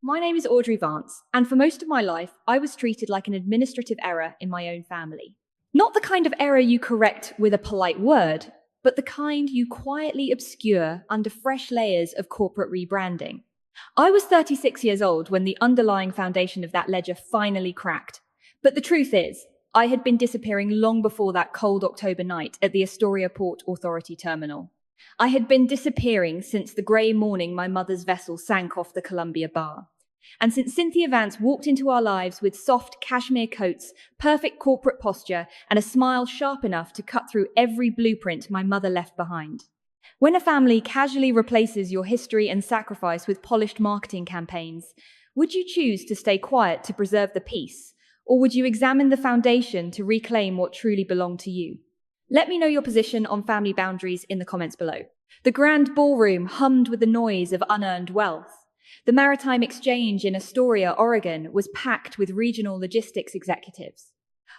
My name is Audrey Vance, and for most of my life, I was treated like an administrative error in my own family. Not the kind of error you correct with a polite word, but the kind you quietly obscure under fresh layers of corporate rebranding. I was 36 years old when the underlying foundation of that ledger finally cracked. But the truth is, I had been disappearing long before that cold October night at the Astoria Port Authority terminal. I had been disappearing since the grey morning my mother's vessel sank off the Columbia Bar. And since Cynthia Vance walked into our lives with soft cashmere coats, perfect corporate posture, and a smile sharp enough to cut through every blueprint my mother left behind. When a family casually replaces your history and sacrifice with polished marketing campaigns, would you choose to stay quiet to preserve the peace, or would you examine the foundation to reclaim what truly belonged to you? Let me know your position on family boundaries in the comments below. The grand ballroom hummed with the noise of unearned wealth. The maritime exchange in Astoria, Oregon, was packed with regional logistics executives.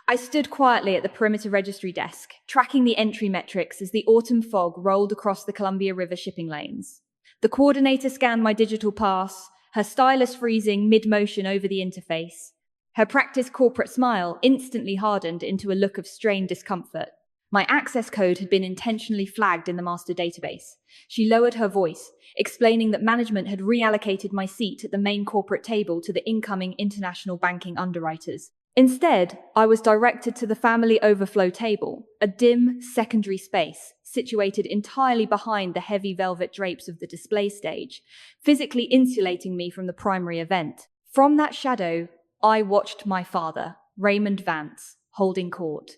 I stood quietly at the perimeter registry desk, tracking the entry metrics as the autumn fog rolled across the Columbia River shipping lanes. The coordinator scanned my digital pass, her stylus freezing mid-motion over the interface. Her practiced corporate smile instantly hardened into a look of strained discomfort. My access code had been intentionally flagged in the master database. She lowered her voice, explaining that management had reallocated my seat at the main corporate table to the incoming international banking underwriters. Instead, I was directed to the family overflow table, a dim, secondary space situated entirely behind the heavy velvet drapes of the display stage, physically insulating me from the primary event. From that shadow, I watched my father, Raymond Vance, holding court.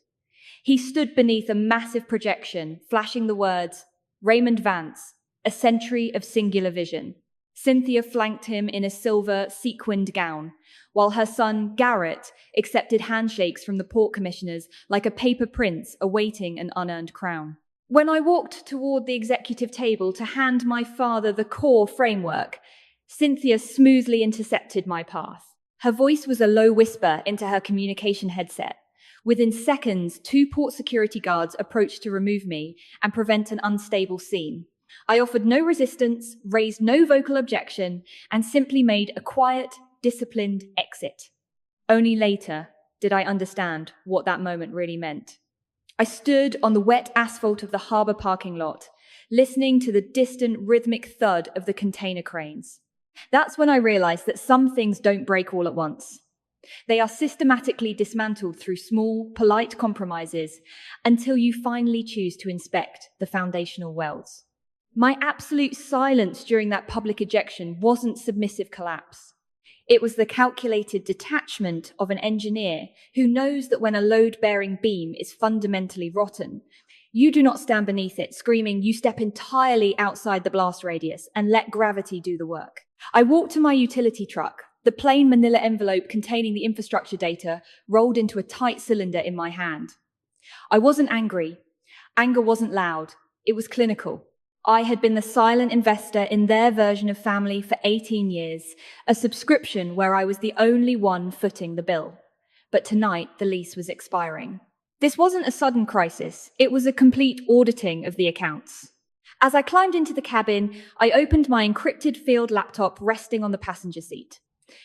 He stood beneath a massive projection, flashing the words, Raymond Vance, a century of singular vision. Cynthia flanked him in a silver, sequined gown, while her son, Garrett, accepted handshakes from the port commissioners like a paper prince awaiting an unearned crown. When I walked toward the executive table to hand my father the core framework, Cynthia smoothly intercepted my path. Her voice was a low whisper into her communication headset. Within seconds, 2 port security guards approached to remove me and prevent an unstable scene. I offered no resistance, raised no vocal objection, and simply made a quiet, disciplined exit. Only later did I understand what that moment really meant. I stood on the wet asphalt of the harbor parking lot, listening to the distant rhythmic thud of the container cranes. That's when I realized that some things don't break all at once. They are systematically dismantled through small, polite compromises until you finally choose to inspect the foundational wells. My absolute silence during that public ejection wasn't submissive collapse. It was the calculated detachment of an engineer who knows that when a load-bearing beam is fundamentally rotten, you do not stand beneath it, screaming, you step entirely outside the blast radius and let gravity do the work. I walked to my utility truck, the plain manila envelope containing the infrastructure data rolled into a tight cylinder in my hand. I wasn't angry. Anger wasn't loud. It was clinical. I had been the silent investor in their version of family for 18 years, a subscription where I was the only one footing the bill. But tonight, the lease was expiring. This wasn't a sudden crisis. It was a complete auditing of the accounts. As I climbed into the cabin, I opened my encrypted field laptop resting on the passenger seat.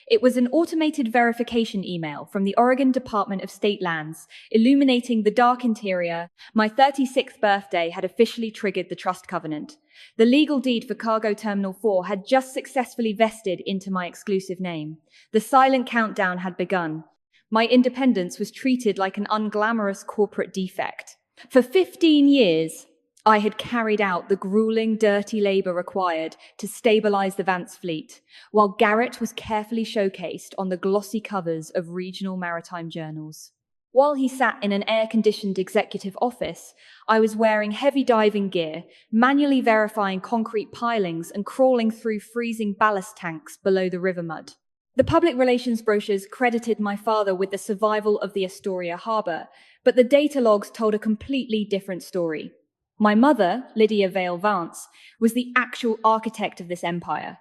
It was an automated verification email from the Oregon Department of State Lands, illuminating the dark interior. My 36th birthday had officially triggered the trust covenant. The legal deed for Cargo Terminal 4 had just successfully vested into my exclusive name. The silent countdown had begun. My independence was treated like an unglamorous corporate defect. For 15 years, I had carried out the grueling, dirty labor required to stabilize the Vance fleet, while Garrett was carefully showcased on the glossy covers of regional maritime journals. While he sat in an air-conditioned executive office, I was wearing heavy diving gear, manually verifying concrete pilings and crawling through freezing ballast tanks below the river mud. The public relations brochures credited my father with the survival of the Astoria harbor, but the data logs told a completely different story. My mother, Lydia Vale Vance, was the actual architect of this empire.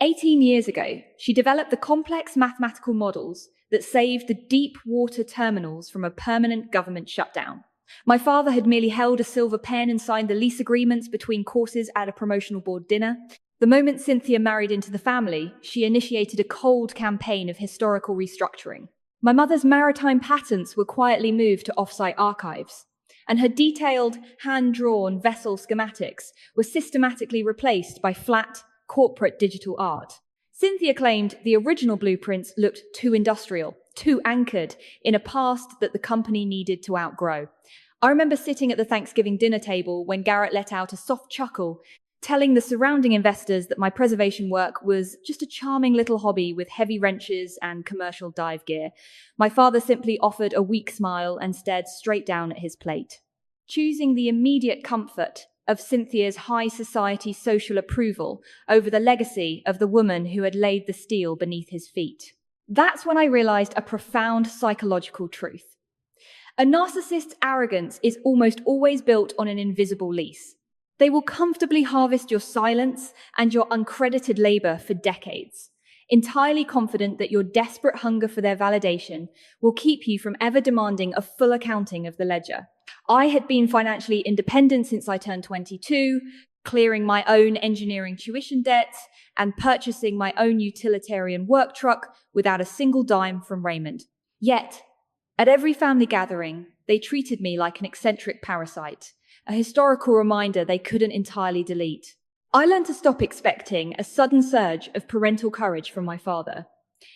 18 years ago, she developed the complex mathematical models that saved the deep water terminals from a permanent government shutdown. My father had merely held a silver pen and signed the lease agreements between courses at a promotional board dinner. The moment Cynthia married into the family, she initiated a cold campaign of historical restructuring. My mother's maritime patents were quietly moved to off-site archives, and her detailed, hand-drawn vessel schematics were systematically replaced by flat, corporate digital art. Cynthia claimed the original blueprints looked too industrial, too anchored in a past that the company needed to outgrow. I remember sitting at the Thanksgiving dinner table when Garrett let out a soft chuckle, telling the surrounding investors that my preservation work was just a charming little hobby with heavy wrenches and commercial dive gear. My father simply offered a weak smile and stared straight down at his plate, choosing the immediate comfort of Cynthia's high society social approval over the legacy of the woman who had laid the steel beneath his feet. That's when I realized a profound psychological truth. A narcissist's arrogance is almost always built on an invisible lease. They will comfortably harvest your silence and your uncredited labor for decades, entirely confident that your desperate hunger for their validation will keep you from ever demanding a full accounting of the ledger. I had been financially independent since I turned 22, clearing my own engineering tuition debts and purchasing my own utilitarian work truck without a single dime from Raymond. Yet, at every family gathering, they treated me like an eccentric parasite, a historical reminder they couldn't entirely delete. I learned to stop expecting a sudden surge of parental courage from my father.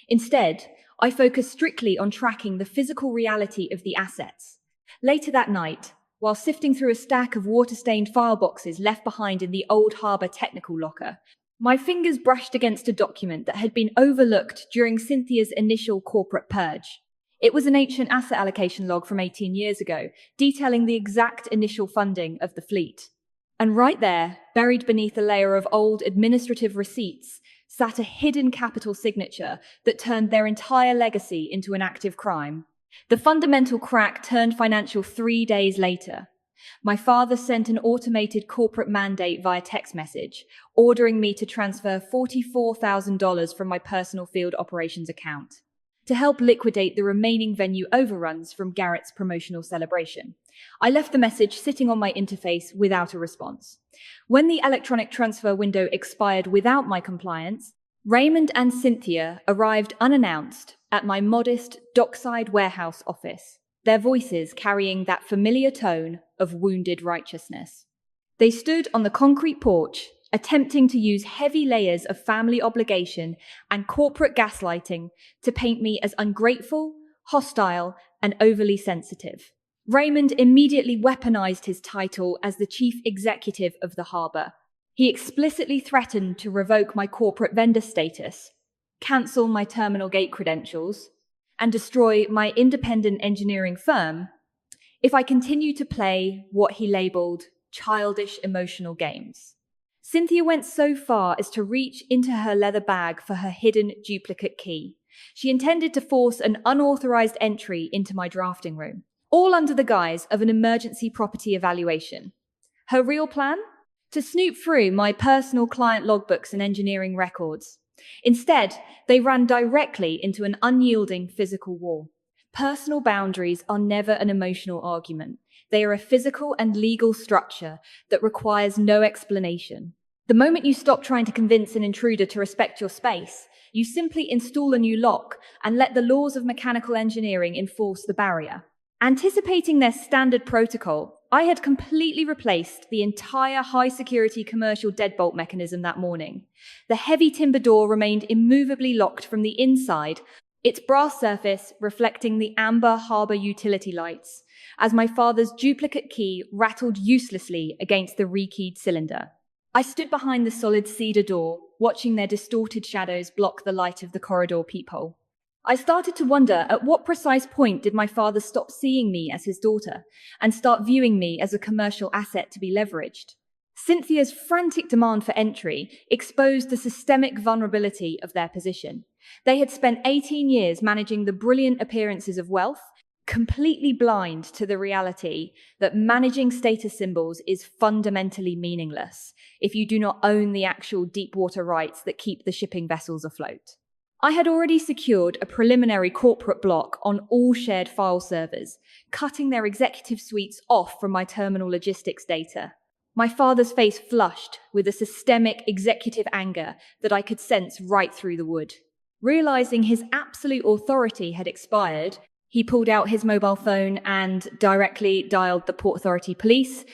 Instead, I focused strictly on tracking the physical reality of the assets. Later that night, while sifting through a stack of water-stained file boxes left behind in the Old Harbour technical locker, my fingers brushed against a document that had been overlooked during Cynthia's initial corporate purge. It was an ancient asset allocation log from 18 years ago, detailing the exact initial funding of the fleet. And right there, buried beneath a layer of old administrative receipts, sat a hidden capital signature that turned their entire legacy into an active crime. The fundamental crack turned financial 3 days later. My father sent an automated corporate mandate via text message, ordering me to transfer $44,000 from my personal field operations account to help liquidate the remaining venue overruns from Garrett's promotional celebration. I left the message sitting on my interface without a response. When the electronic transfer window expired without my compliance, Raymond and Cynthia arrived unannounced at my modest dockside warehouse office, their voices carrying that familiar tone of wounded righteousness. They stood on the concrete porch, attempting to use heavy layers of family obligation and corporate gaslighting to paint me as ungrateful, hostile, and overly sensitive. Raymond immediately weaponized his title as the chief executive of the harbor. He explicitly threatened to revoke my corporate vendor status, cancel my terminal gate credentials, and destroy my independent engineering firm if I continued to play what he labeled childish emotional games. Cynthia went so far as to reach into her leather bag for her hidden duplicate key. She intended to force an unauthorized entry into my drafting room, all under the guise of an emergency property evaluation. Her real plan? To snoop through my personal client logbooks and engineering records. Instead, they ran directly into an unyielding physical wall. Personal boundaries are never an emotional argument. They are a physical and legal structure that requires no explanation. The moment you stop trying to convince an intruder to respect your space, you simply install a new lock and let the laws of mechanical engineering enforce the barrier. Anticipating their standard protocol, I had completely replaced the entire high-security commercial deadbolt mechanism that morning. The heavy timber door remained immovably locked from the inside, its brass surface reflecting the amber harbor utility lights, as my father's duplicate key rattled uselessly against the rekeyed cylinder. I stood behind the solid cedar door, watching their distorted shadows block the light of the corridor peephole. I started to wonder at what precise point did my father stop seeing me as his daughter and start viewing me as a commercial asset to be leveraged. Cynthia's frantic demand for entry exposed the systemic vulnerability of their position. They had spent 18 years managing the brilliant appearances of wealth, completely blind to the reality that managing status symbols is fundamentally meaningless if you do not own the actual deep water rights that keep the shipping vessels afloat. I had already secured a preliminary corporate block on all shared file servers, cutting their executive suites off from my terminal logistics data. My father's face flushed with a systemic executive anger that I could sense right through the wood. Realizing his absolute authority had expired, he pulled out his mobile phone and directly dialed the Port Authority police,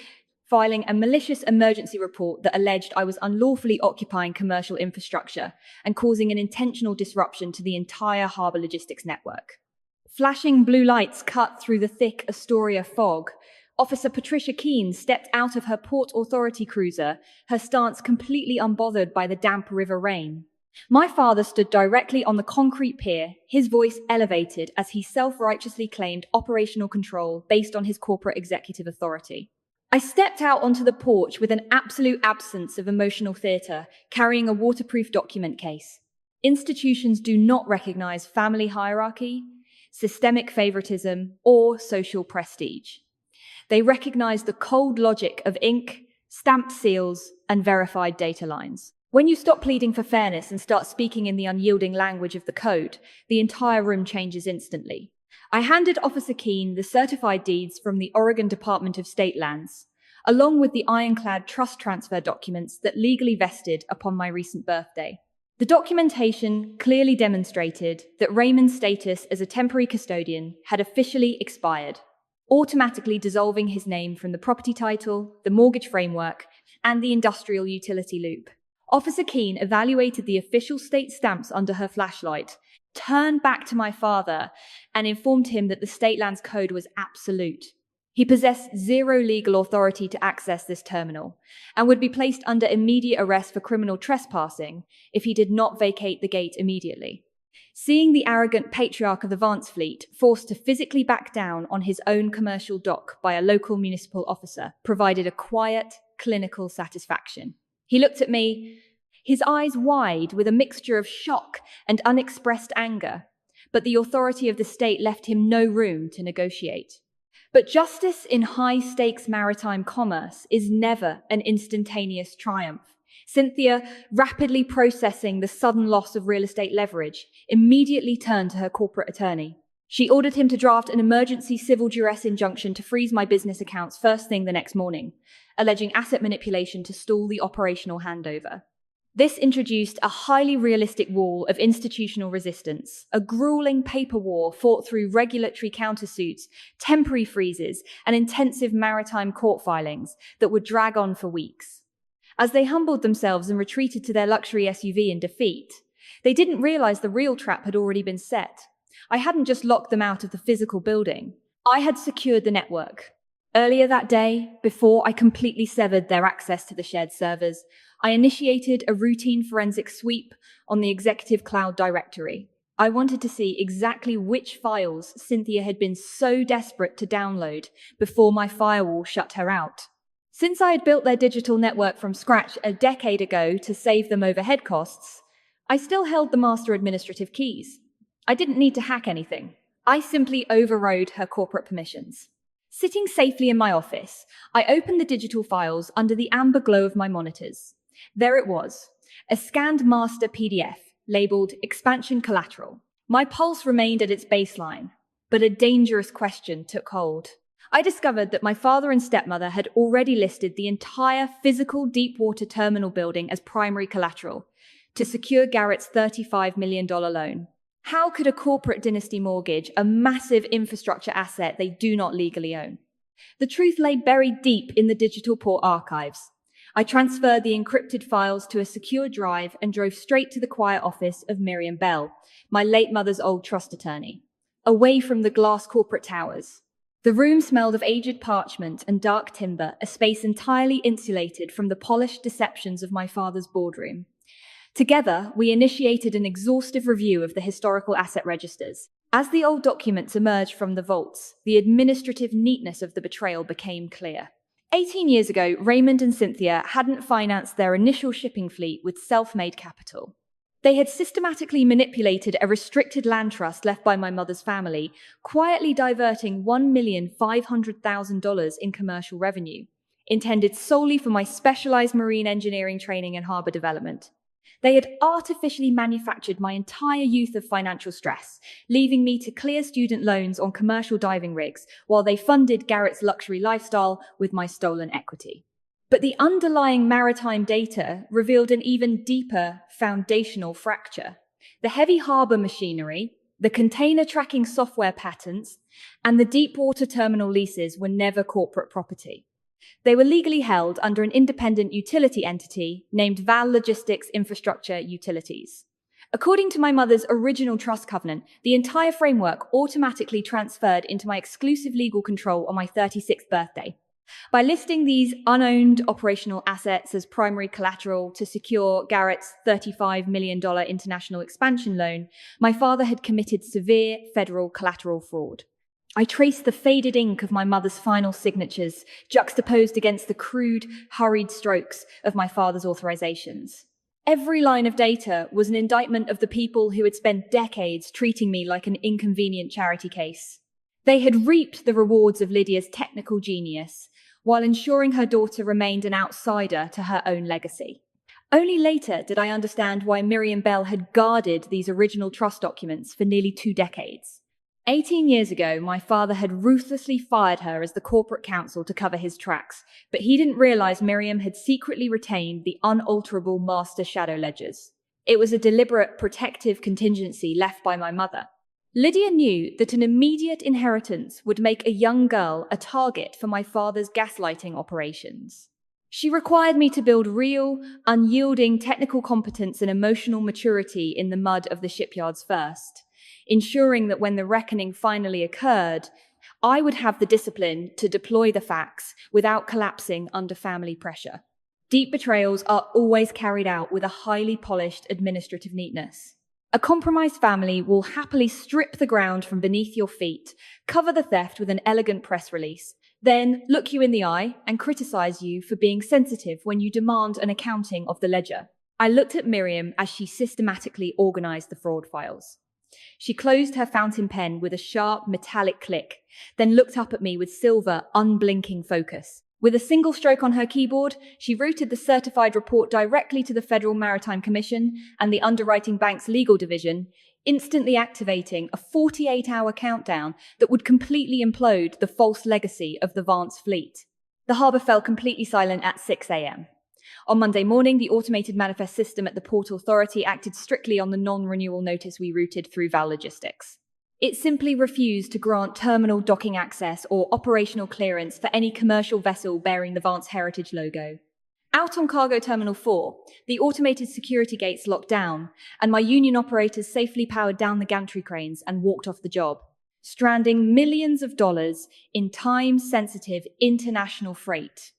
filing a malicious emergency report that alleged I was unlawfully occupying commercial infrastructure and causing an intentional disruption to the entire harbour logistics network. Flashing blue lights cut through the thick Astoria fog. Officer Patricia Keene stepped out of her Port Authority cruiser, her stance completely unbothered by the damp river rain. My father stood directly on the concrete pier, his voice elevated as he self-righteously claimed operational control based on his corporate executive authority. I stepped out onto the porch with an absolute absence of emotional theatre, carrying a waterproof document case. Institutions do not recognize family hierarchy, systemic favoritism, or social prestige. They recognize the cold logic of ink, stamped seals, and verified data lines. When you stop pleading for fairness and start speaking in the unyielding language of the code, the entire room changes instantly. I handed Officer Keene the certified deeds from the Oregon Department of State Lands, along with the ironclad trust transfer documents that legally vested upon my recent birthday. The documentation clearly demonstrated that Raymond's status as a temporary custodian had officially expired, automatically dissolving his name from the property title, the mortgage framework, and the industrial utility loop. Officer Keene evaluated the official state stamps under her flashlight, turned back to my father, and informed him that the state lands code was absolute. He possessed zero legal authority to access this terminal and would be placed under immediate arrest for criminal trespassing if he did not vacate the gate immediately. Seeing the arrogant patriarch of the Vance fleet forced to physically back down on his own commercial dock by a local municipal officer provided a quiet, clinical satisfaction. He looked at me, his eyes wide with a mixture of shock and unexpressed anger, but the authority of the state left him no room to negotiate. But justice in high-stakes maritime commerce is never an instantaneous triumph. Cynthia, rapidly processing the sudden loss of real estate leverage, immediately turned to her corporate attorney. She ordered him to draft an emergency civil duress injunction to freeze my business accounts first thing the next morning, alleging asset manipulation to stall the operational handover. This introduced a highly realistic wall of institutional resistance, a grueling paper war fought through regulatory countersuits, temporary freezes, and intensive maritime court filings that would drag on for weeks. As they humbled themselves and retreated to their luxury SUV in defeat, they didn't realize the real trap had already been set. I hadn't just locked them out of the physical building. I had secured the network. Earlier that day, before I completely severed their access to the shared servers, I initiated a routine forensic sweep on the executive cloud directory. I wanted to see exactly which files Cynthia had been so desperate to download before my firewall shut her out. Since I had built their digital network from scratch a decade ago to save them overhead costs, I still held the master administrative keys. I didn't need to hack anything. I simply overrode her corporate permissions. Sitting safely in my office, I opened the digital files under the amber glow of my monitors. There it was, a scanned master PDF labeled Expansion Collateral. My pulse remained at its baseline, but a dangerous question took hold. I discovered that my father and stepmother had already listed the entire physical deepwater terminal building as primary collateral to secure Garrett's $35 million loan. How could a corporate dynasty mortgage a massive infrastructure asset they do not legally own? The truth lay buried deep in the digital port archives. I transferred the encrypted files to a secure drive and drove straight to the quiet office of Miriam Bell, my late mother's old trust attorney, away from the glass corporate towers. The room smelled of aged parchment and dark timber, a space entirely insulated from the polished deceptions of my father's boardroom. Together, we initiated an exhaustive review of the historical asset registers. As the old documents emerged from the vaults, the administrative neatness of the betrayal became clear. 18 years ago, Raymond and Cynthia hadn't financed their initial shipping fleet with self-made capital. They had systematically manipulated a restricted land trust left by my mother's family, quietly diverting $1,500,000 in commercial revenue, intended solely for my specialized marine engineering training and harbor development. They had artificially manufactured my entire youth of financial stress, leaving me to clear student loans on commercial diving rigs while they funded Garrett's luxury lifestyle with my stolen equity. But the underlying maritime data revealed an even deeper foundational fracture. The heavy harbor machinery, the container tracking software patents, and the deep water terminal leases were never corporate property. They were legally held under an independent utility entity named Val Logistics Infrastructure Utilities. According to my mother's original trust covenant, the entire framework automatically transferred into my exclusive legal control on my 36th birthday. By listing these unowned operational assets as primary collateral to secure Garrett's $35 million international expansion loan, my father had committed severe federal collateral fraud. I traced the faded ink of my mother's final signatures, juxtaposed against the crude, hurried strokes of my father's authorizations. Every line of data was an indictment of the people who had spent decades treating me like an inconvenient charity case. They had reaped the rewards of Lydia's technical genius, while ensuring her daughter remained an outsider to her own legacy. Only later did I understand why Miriam Bell had guarded these original trust documents for nearly 2 decades. 18 years ago, my father had ruthlessly fired her as the corporate counsel to cover his tracks, but he didn't realize Miriam had secretly retained the unalterable master shadow ledgers. It was a deliberate protective contingency left by my mother. Lydia knew that an immediate inheritance would make a young girl a target for my father's gaslighting operations. She required me to build real, unyielding technical competence and emotional maturity in the mud of the shipyards first, ensuring that when the reckoning finally occurred, I would have the discipline to deploy the facts without collapsing under family pressure. Deep betrayals are always carried out with a highly polished administrative neatness. A compromised family will happily strip the ground from beneath your feet, cover the theft with an elegant press release, then look you in the eye and criticize you for being sensitive when you demand an accounting of the ledger. I looked at Miriam as she systematically organized the fraud files. She closed her fountain pen with a sharp metallic click, then looked up at me with silver, unblinking focus. With a single stroke on her keyboard, she routed the certified report directly to the Federal Maritime Commission and the Underwriting Bank's legal division, instantly activating a 48-hour countdown that would completely implode the false legacy of the Vance fleet. The harbour fell completely silent at 6 a.m. On Monday morning, the automated manifest system at the Port Authority acted strictly on the non-renewal notice we routed through Val Logistics. It simply refused to grant terminal docking access or operational clearance for any commercial vessel bearing the Vance Heritage logo. Out on Cargo Terminal 4, the automated security gates locked down, and my union operators safely powered down the gantry cranes and walked off the job, stranding millions of dollars in time-sensitive international freight.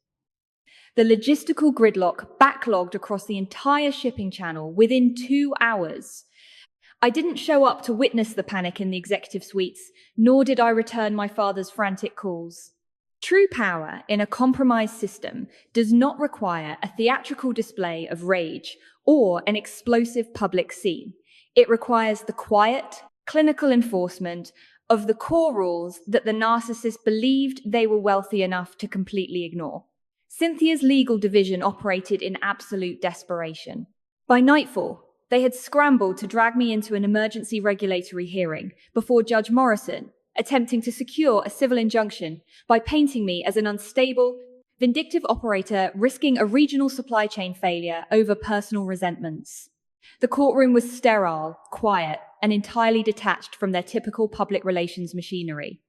The logistical gridlock backlogged across the entire shipping channel within 2 hours. I didn't show up to witness the panic in the executive suites, nor did I return my father's frantic calls. True power in a compromised system does not require a theatrical display of rage or an explosive public scene. It requires the quiet, clinical enforcement of the core rules that the narcissist believed they were wealthy enough to completely ignore. Cynthia's legal division operated in absolute desperation. By nightfall, they had scrambled to drag me into an emergency regulatory hearing before Judge Morrison, attempting to secure a civil injunction by painting me as an unstable, vindictive operator risking a regional supply chain failure over personal resentments. The courtroom was sterile, quiet, and entirely detached from their typical public relations machinery.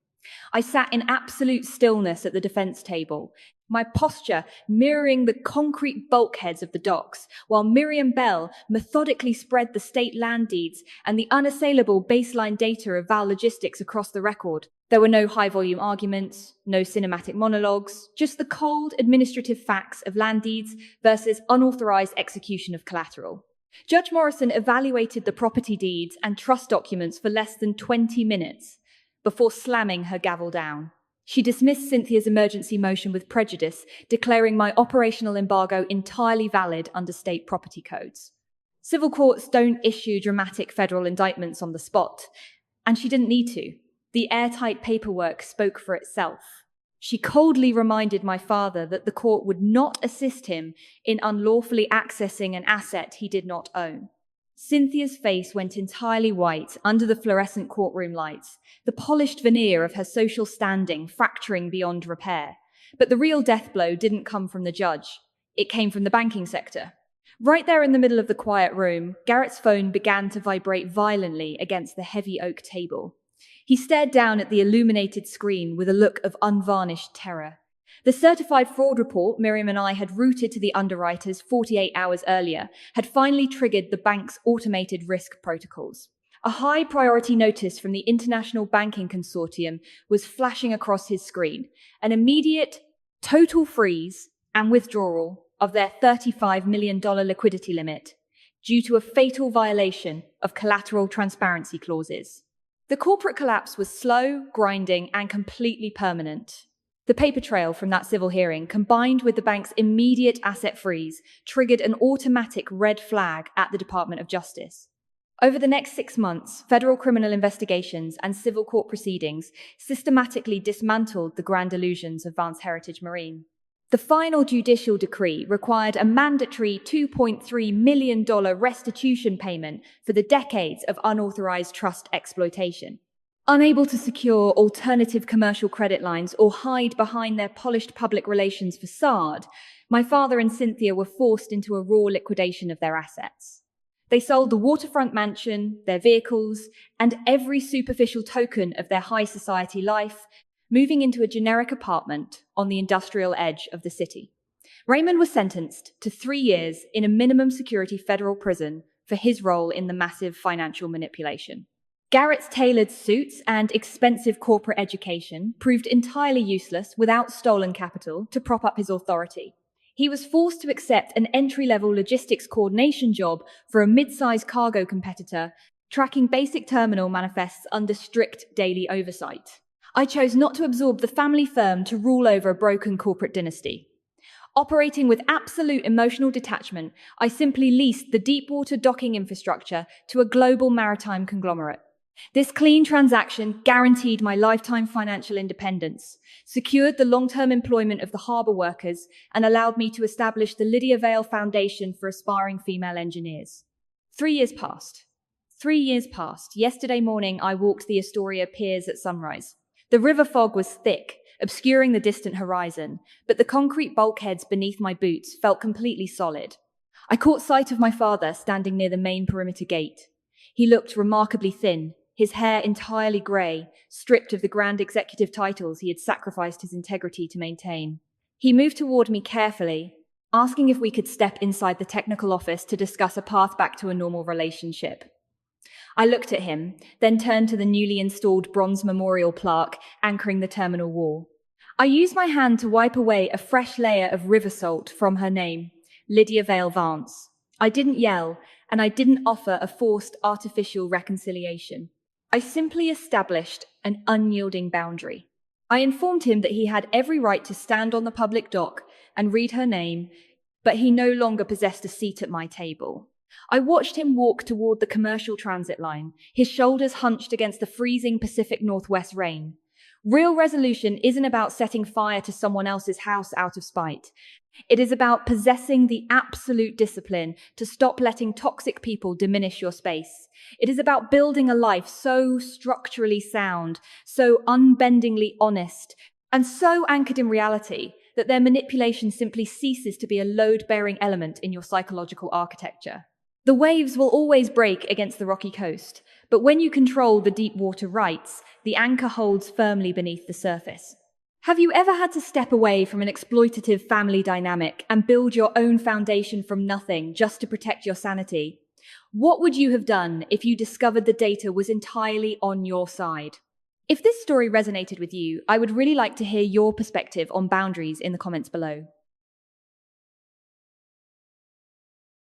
I sat in absolute stillness at the defense table, my posture mirroring the concrete bulkheads of the docks, while Miriam Bell methodically spread the state land deeds and the unassailable baseline data of Val Logistics across the record. There were no high-volume arguments, no cinematic monologues, just the cold administrative facts of land deeds versus unauthorized execution of collateral. Judge Morrison evaluated the property deeds and trust documents for less than 20 minutes before slamming her gavel down. She dismissed Cynthia's emergency motion with prejudice, declaring my operational embargo entirely valid under state property codes. Civil courts don't issue dramatic federal indictments on the spot, and she didn't need to. The airtight paperwork spoke for itself. She coldly reminded my father that the court would not assist him in unlawfully accessing an asset he did not own. Cynthia's face went entirely white under the fluorescent courtroom lights, the polished veneer of her social standing fracturing beyond repair. But the real death blow didn't come from the judge. It came from the banking sector. Right there in the middle of the quiet room, Garrett's phone began to vibrate violently against the heavy oak table. He stared down at the illuminated screen with a look of unvarnished terror. The certified fraud report Miriam and I had routed to the underwriters 48 hours earlier had finally triggered the bank's automated risk protocols. A high-priority notice from the International Banking Consortium was flashing across his screen, an immediate, total freeze and withdrawal of their $35 million liquidity limit due to a fatal violation of collateral transparency clauses. The corporate collapse was slow, grinding, and completely permanent. The paper trail from that civil hearing, combined with the bank's immediate asset freeze, triggered an automatic red flag at the Department of Justice. Over the next 6 months, federal criminal investigations and civil court proceedings systematically dismantled the grand illusions of Vance Heritage Marine. The final judicial decree required a mandatory $2.3 million restitution payment for the decades of unauthorized trust exploitation. Unable to secure alternative commercial credit lines or hide behind their polished public relations facade, my father and Cynthia were forced into a raw liquidation of their assets. They sold the waterfront mansion, their vehicles, and every superficial token of their high society life, moving into a generic apartment on the industrial edge of the city. Raymond was sentenced to 3 years in a minimum security federal prison for his role in the massive financial manipulation. Garrett's tailored suits and expensive corporate education proved entirely useless without stolen capital to prop up his authority. He was forced to accept an entry-level logistics coordination job for a mid-sized cargo competitor, tracking basic terminal manifests under strict daily oversight. I chose not to absorb the family firm to rule over a broken corporate dynasty. Operating with absolute emotional detachment, I simply leased the deepwater docking infrastructure to a global maritime conglomerate. This clean transaction guaranteed my lifetime financial independence, secured the long-term employment of the harbour workers, and allowed me to establish the Lydia Vale Foundation for aspiring female engineers. 3 years passed. 3 years passed. Yesterday morning, I walked the Astoria piers at sunrise. The river fog was thick, obscuring the distant horizon, but the concrete bulkheads beneath my boots felt completely solid. I caught sight of my father standing near the main perimeter gate. He looked remarkably thin, his hair entirely grey, stripped of the grand executive titles he had sacrificed his integrity to maintain. He moved toward me carefully, asking if we could step inside the technical office to discuss a path back to a normal relationship. I looked at him, then turned to the newly installed bronze memorial plaque anchoring the terminal wall. I used my hand to wipe away a fresh layer of river salt from her name, Lydia Vale Vance. I didn't yell, and I didn't offer a forced artificial reconciliation. I simply established an unyielding boundary. I informed him that he had every right to stand on the public dock and read her name, but he no longer possessed a seat at my table. I watched him walk toward the commercial transit line, his shoulders hunched against the freezing Pacific Northwest rain. Real resolution isn't about setting fire to someone else's house out of spite. It is about possessing the absolute discipline to stop letting toxic people diminish your space. It is about building a life so structurally sound, so unbendingly honest, and so anchored in reality that their manipulation simply ceases to be a load-bearing element in your psychological architecture. The waves will always break against the rocky coast, but when you control the deep water rights, the anchor holds firmly beneath the surface. Have you ever had to step away from an exploitative family dynamic and build your own foundation from nothing just to protect your sanity? What would you have done if you discovered the data was entirely on your side? If this story resonated with you, I would really like to hear your perspective on boundaries in the comments below.